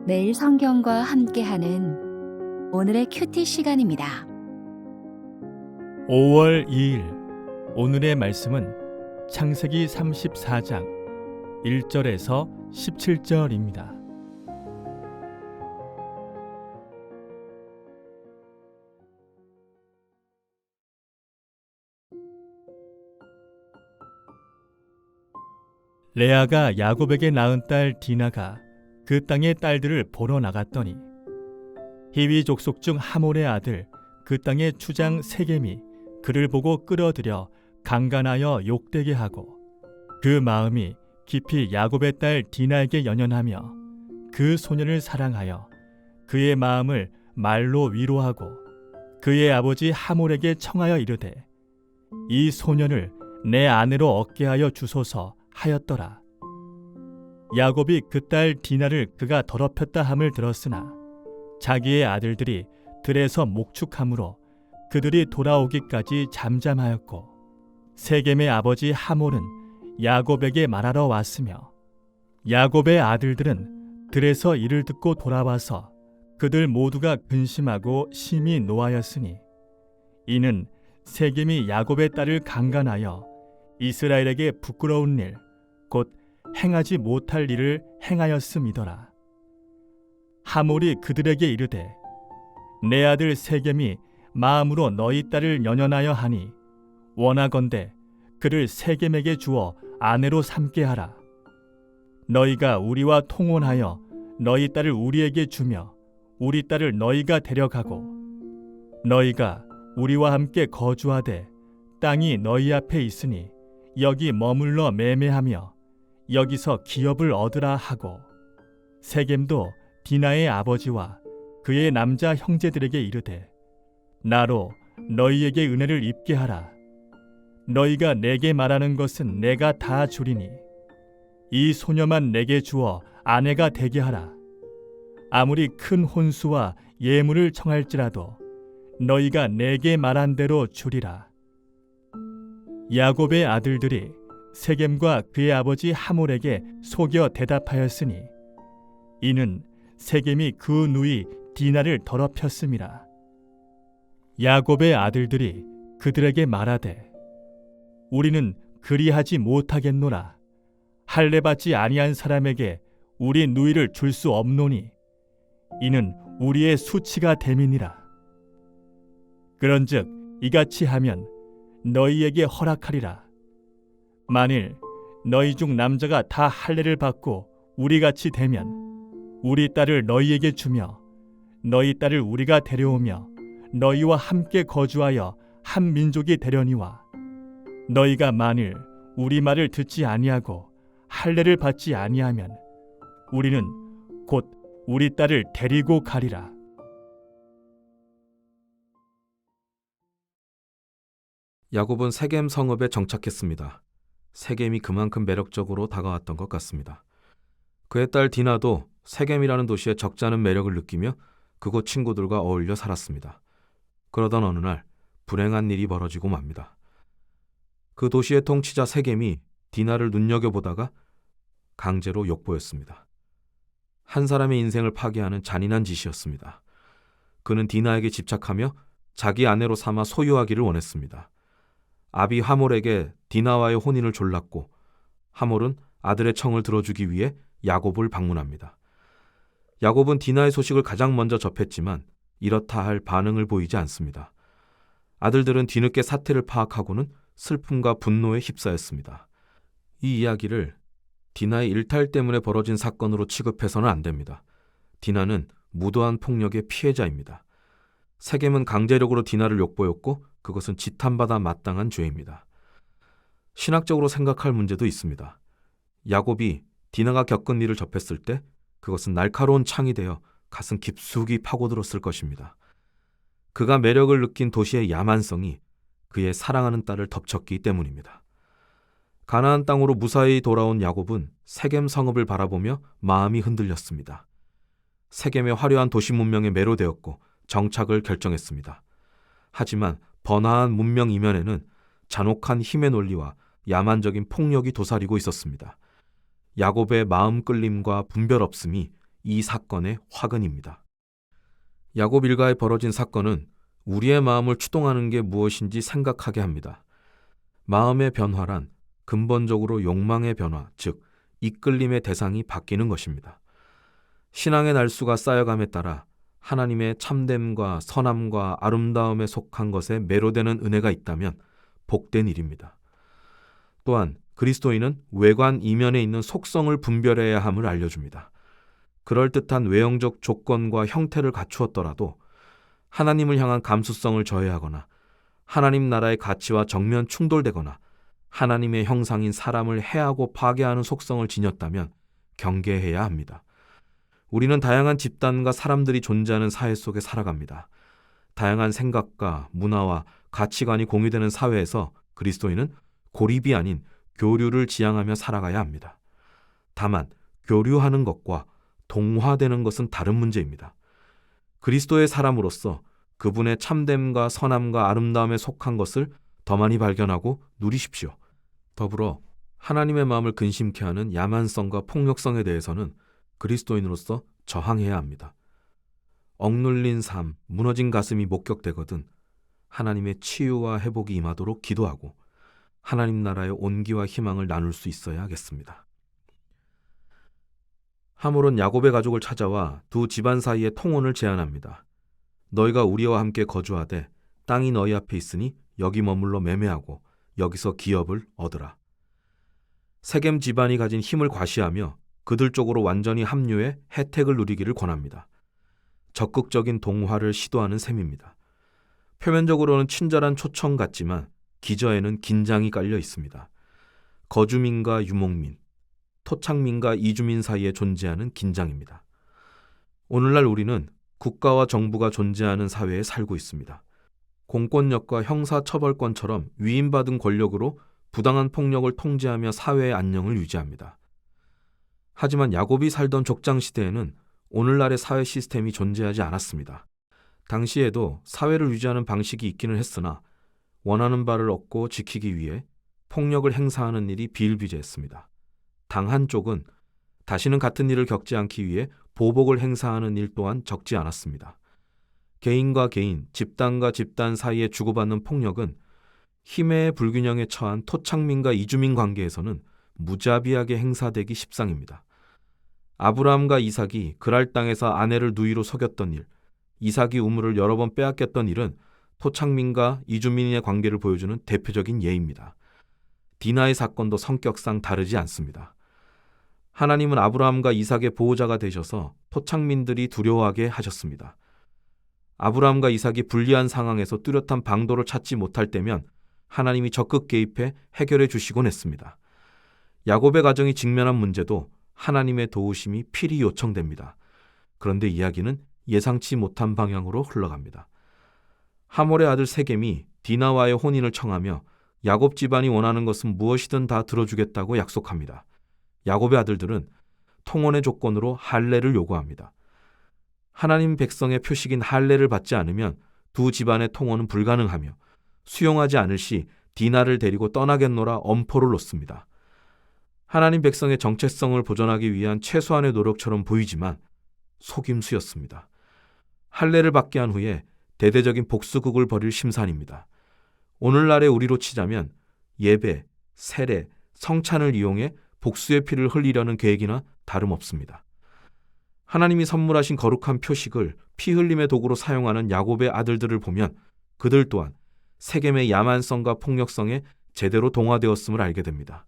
매일 성경과 함께하는 오늘의 큐티 시간입니다. 5월 2일 오늘의 말씀은 창세기 34장 1절에서 17절입니다. 레아가 야곱에게 낳은 딸 디나가 그 땅의 딸들을 보러 나갔더니 히위 족속 중 하몰의 아들 그 땅의 추장 세겜이 그를 보고 끌어들여 강간하여 욕되게 하고 그 마음이 깊이 야곱의 딸 디나에게 연연하며 그 소년을 사랑하여 그의 마음을 말로 위로하고 그의 아버지 하몰에게 청하여 이르되 이 소년을 내 아내로 얻게 하여 주소서 하였더라. 야곱이 그 딸 디나를 그가 더럽혔다 함을 들었으나 자기의 아들들이 들에서 목축함으로 그들이 돌아오기까지 잠잠하였고 세겜의 아버지 하몰은 야곱에게 말하러 왔으며 야곱의 아들들은 들에서 이를 듣고 돌아와서 그들 모두가 근심하고 심히 노하였으니 이는 세겜이 야곱의 딸을 강간하여 이스라엘에게 부끄러운 일 곧 행하지 못할 일을 행하였음이더라. 하몰이 그들에게 이르되 내 아들 세겜이 마음으로 너희 딸을 연연하여 하니 원하건대 그를 세겜에게 주어 아내로 삼게 하라. 너희가 우리와 통혼하여 너희 딸을 우리에게 주며 우리 딸을 너희가 데려가고 너희가 우리와 함께 거주하되 땅이 너희 앞에 있으니 여기 머물러 매매하며 여기서 기업을 얻으라 하고 세겜도 디나의 아버지와 그의 남자 형제들에게 이르되 나로 너희에게 은혜를 입게 하라. 너희가 내게 말하는 것은 내가 다 주리니 이 소녀만 내게 주어 아내가 되게 하라. 아무리 큰 혼수와 예물을 청할지라도 너희가 내게 말한 대로 주리라. 야곱의 아들들이 세겜과 그의 아버지 하몰에게 속여 대답하였으니 이는 세겜이 그 누이 디나를 더럽혔음이라. 야곱의 아들들이 그들에게 말하되 우리는 그리하지 못하겠노라. 할례 받지 아니한 사람에게 우리 누이를 줄 수 없노니 이는 우리의 수치가 됨이니라. 그런즉 이같이 하면 너희에게 허락하리라. 만일 너희 중 남자가 다 할례를 받고 우리같이 되면 우리 딸을 너희에게 주며 너희 딸을 우리가 데려오며 너희와 함께 거주하여 한 민족이 되려니와 너희가 만일 우리 말을 듣지 아니하고 할례를 받지 아니하면 우리는 곧 우리 딸을 데리고 가리라. 야곱은 세겜 성읍에 정착했습니다. 세겜이 그만큼 매력적으로 다가왔던 것 같습니다. 그의 딸 디나도 세겜이라는 도시의 적잖은 매력을 느끼며 그곳 친구들과 어울려 살았습니다. 그러던 어느 날 불행한 일이 벌어지고 맙니다. 그 도시의 통치자 세겜이 디나를 눈여겨보다가 강제로 욕보였습니다. 한 사람의 인생을 파괴하는 잔인한 짓이었습니다. 그는 디나에게 집착하며 자기 아내로 삼아 소유하기를 원했습니다. 아비 하몰에게 디나와의 혼인을 졸랐고 하몰은 아들의 청을 들어주기 위해 야곱을 방문합니다. 야곱은 디나의 소식을 가장 먼저 접했지만 이렇다 할 반응을 보이지 않습니다. 아들들은 뒤늦게 사태를 파악하고는 슬픔과 분노에 휩싸였습니다. 이 이야기를 디나의 일탈 때문에 벌어진 사건으로 취급해서는 안 됩니다. 디나는 무도한 폭력의 피해자입니다. 세겜은 강제력으로 디나를 욕보였고 그것은 지탄받아 마땅한 죄입니다. 신학적으로 생각할 문제도 있습니다. 야곱이 디나가 겪은 일을 접했을 때 그것은 날카로운 창이 되어 가슴 깊숙이 파고들었을 것입니다. 그가 매력을 느낀 도시의 야만성이 그의 사랑하는 딸을 덮쳤기 때문입니다. 가나안 땅으로 무사히 돌아온 야곱은 세겜 성읍을 바라보며 마음이 흔들렸습니다. 세겜의 화려한 도시 문명에 매료되었고 정착을 결정했습니다. 하지만 번화한 문명 이면에는 잔혹한 힘의 논리와 야만적인 폭력이 도사리고 있었습니다. 야곱의 마음 끌림과 분별 없음이 이 사건의 화근입니다. 야곱 일가에 벌어진 사건은 우리의 마음을 추동하는 게 무엇인지 생각하게 합니다. 마음의 변화란 근본적으로 욕망의 변화, 즉 이끌림의 대상이 바뀌는 것입니다. 신앙의 날수가 쌓여감에 따라 하나님의 참됨과 선함과 아름다움에 속한 것에 매료되는 은혜가 있다면 복된 일입니다. 또한 그리스도인은 외관 이면에 있는 속성을 분별해야 함을 알려줍니다. 그럴듯한 외형적 조건과 형태를 갖추었더라도 하나님을 향한 감수성을 저해하거나 하나님 나라의 가치와 정면 충돌되거나 하나님의 형상인 사람을 해하고 파괴하는 속성을 지녔다면 경계해야 합니다. 우리는 다양한 집단과 사람들이 존재하는 사회 속에 살아갑니다. 다양한 생각과 문화와 가치관이 공유되는 사회에서 그리스도인은 고립이 아닌 교류를 지향하며 살아가야 합니다. 다만 교류하는 것과 동화되는 것은 다른 문제입니다. 그리스도의 사람으로서 그분의 참됨과 선함과 아름다움에 속한 것을 더 많이 발견하고 누리십시오. 더불어 하나님의 마음을 근심케 하는 야만성과 폭력성에 대해서는 그리스도인으로서 저항해야 합니다. 억눌린 삶, 무너진 가슴이 목격되거든 하나님의 치유와 회복이 임하도록 기도하고 하나님 나라의 온기와 희망을 나눌 수 있어야 하겠습니다. 하몰은 야곱의 가족을 찾아와 두 집안 사이에 통혼을 제안합니다. 너희가 우리와 함께 거주하되 땅이 너희 앞에 있으니 여기 머물러 매매하고 여기서 기업을 얻으라. 세겜 집안이 가진 힘을 과시하며 그들 쪽으로 완전히 합류해 혜택을 누리기를 권합니다. 적극적인 동화를 시도하는 셈입니다. 표면적으로는 친절한 초청 같지만 기저에는 긴장이 깔려 있습니다. 거주민과 유목민, 토착민과 이주민 사이에 존재하는 긴장입니다. 오늘날 우리는 국가와 정부가 존재하는 사회에 살고 있습니다. 공권력과 형사처벌권처럼 위임받은 권력으로 부당한 폭력을 통제하며 사회의 안녕을 유지합니다. 하지만 야곱이 살던 족장 시대에는 오늘날의 사회 시스템이 존재하지 않았습니다. 당시에도 사회를 유지하는 방식이 있기는 했으나 원하는 바를 얻고 지키기 위해 폭력을 행사하는 일이 비일비재했습니다. 당 한쪽은 다시는 같은 일을 겪지 않기 위해 보복을 행사하는 일 또한 적지 않았습니다. 개인과 개인, 집단과 집단 사이에 주고받는 폭력은 힘의 불균형에 처한 토착민과 이주민 관계에서는 무자비하게 행사되기 십상입니다. 아브라함과 이삭이 그랄 땅에서 아내를 누이로 속였던 일, 이삭이 우물을 여러 번 빼앗겼던 일은 토착민과 이주민의 관계를 보여주는 대표적인 예입니다. 디나의 사건도 성격상 다르지 않습니다. 하나님은 아브라함과 이삭의 보호자가 되셔서 토착민들이 두려워하게 하셨습니다. 아브라함과 이삭이 불리한 상황에서 뚜렷한 방도를 찾지 못할 때면 하나님이 적극 개입해 해결해 주시곤 했습니다. 야곱의 가정이 직면한 문제도 하나님의 도우심이 필히 요청됩니다. 그런데 이야기는 예상치 못한 방향으로 흘러갑니다. 하몰의 아들 세겜이 디나와의 혼인을 청하며 야곱 집안이 원하는 것은 무엇이든 다 들어주겠다고 약속합니다. 야곱의 아들들은 통혼의 조건으로 할례를 요구합니다. 하나님 백성의 표식인 할례를 받지 않으면 두 집안의 통혼은 불가능하며 수용하지 않을 시 디나를 데리고 떠나겠노라 엄포를 놓습니다. 하나님 백성의 정체성을 보존하기 위한 최소한의 노력처럼 보이지만 속임수였습니다. 할례를 받게 한 후에 대대적인 복수극을 벌일 심산입니다. 오늘날의 우리로 치자면 예배, 세례, 성찬을 이용해 복수의 피를 흘리려는 계획이나 다름없습니다. 하나님이 선물하신 거룩한 표식을 피 흘림의 도구로 사용하는 야곱의 아들들을 보면 그들 또한 세겜의 야만성과 폭력성에 제대로 동화되었음을 알게 됩니다.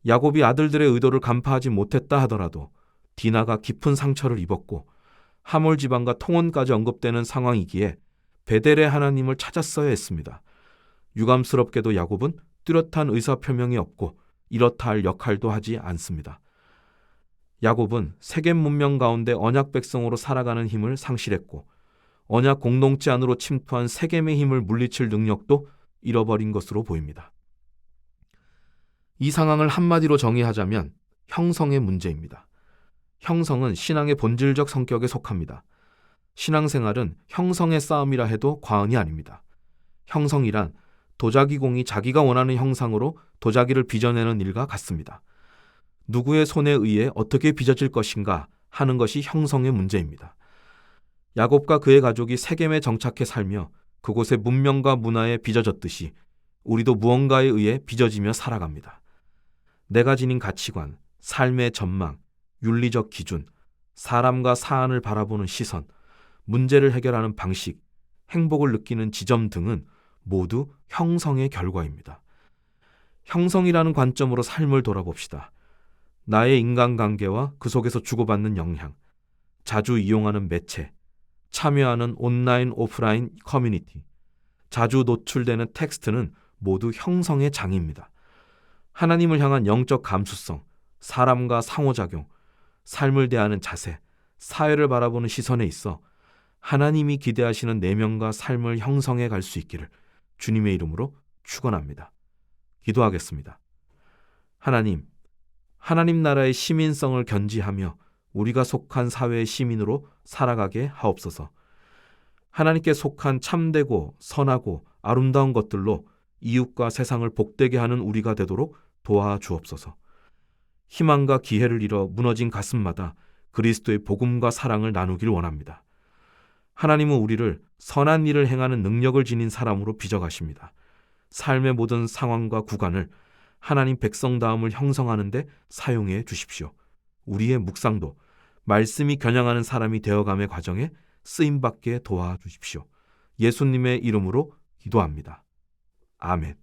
야곱이 아들들의 의도를 간파하지 못했다 하더라도 디나가 깊은 상처를 입었고 하몰 지방과 통혼까지 언급되는 상황이기에 베델의 하나님을 찾았어야 했습니다. 유감스럽게도 야곱은 뚜렷한 의사표명이 없고 이렇다 할 역할도 하지 않습니다. 야곱은 세겜 문명 가운데 언약 백성으로 살아가는 힘을 상실했고 언약 공동체 안으로 침투한 세겜의 힘을 물리칠 능력도 잃어버린 것으로 보입니다. 이 상황을 한마디로 정의하자면 형성의 문제입니다. 형성은 신앙의 본질적 성격에 속합니다. 신앙생활은 형성의 싸움이라 해도 과언이 아닙니다. 형성이란 도자기공이 자기가 원하는 형상으로 도자기를 빚어내는 일과 같습니다. 누구의 손에 의해 어떻게 빚어질 것인가 하는 것이 형성의 문제입니다. 야곱과 그의 가족이 세겜에 정착해 살며 그곳의 문명과 문화에 빚어졌듯이 우리도 무언가에 의해 빚어지며 살아갑니다. 내가 지닌 가치관, 삶의 전망, 윤리적 기준, 사람과 사안을 바라보는 시선, 문제를 해결하는 방식, 행복을 느끼는 지점 등은 모두 형성의 결과입니다. 형성이라는 관점으로 삶을 돌아봅시다. 나의 인간관계와 그 속에서 주고받는 영향, 자주 이용하는 매체, 참여하는 온라인, 오프라인 커뮤니티, 자주 노출되는 텍스트는 모두 형성의 장입니다. 하나님을 향한 영적 감수성, 사람과 상호작용, 삶을 대하는 자세, 사회를 바라보는 시선에 있어 하나님이 기대하시는 내면과 삶을 형성해 갈 수 있기를 주님의 이름으로 축원합니다. 기도하겠습니다. 하나님 나라의 시민성을 견지하며 우리가 속한 사회의 시민으로 살아가게 하옵소서. 하나님께 속한 참되고 선하고 아름다운 것들로 이웃과 세상을 복되게 하는 우리가 되도록 도와주옵소서. 희망과 기회를 잃어 무너진 가슴마다 그리스도의 복음과 사랑을 나누길 원합니다. 하나님은 우리를 선한 일을 행하는 능력을 지닌 사람으로 빚어가십니다. 삶의 모든 상황과 구간을 하나님 백성다움을 형성하는 데 사용해 주십시오. 우리의 묵상도 말씀이 겨냥하는 사람이 되어감의 과정에 쓰임받게 도와주십시오. 예수님의 이름으로 기도합니다. 아멘.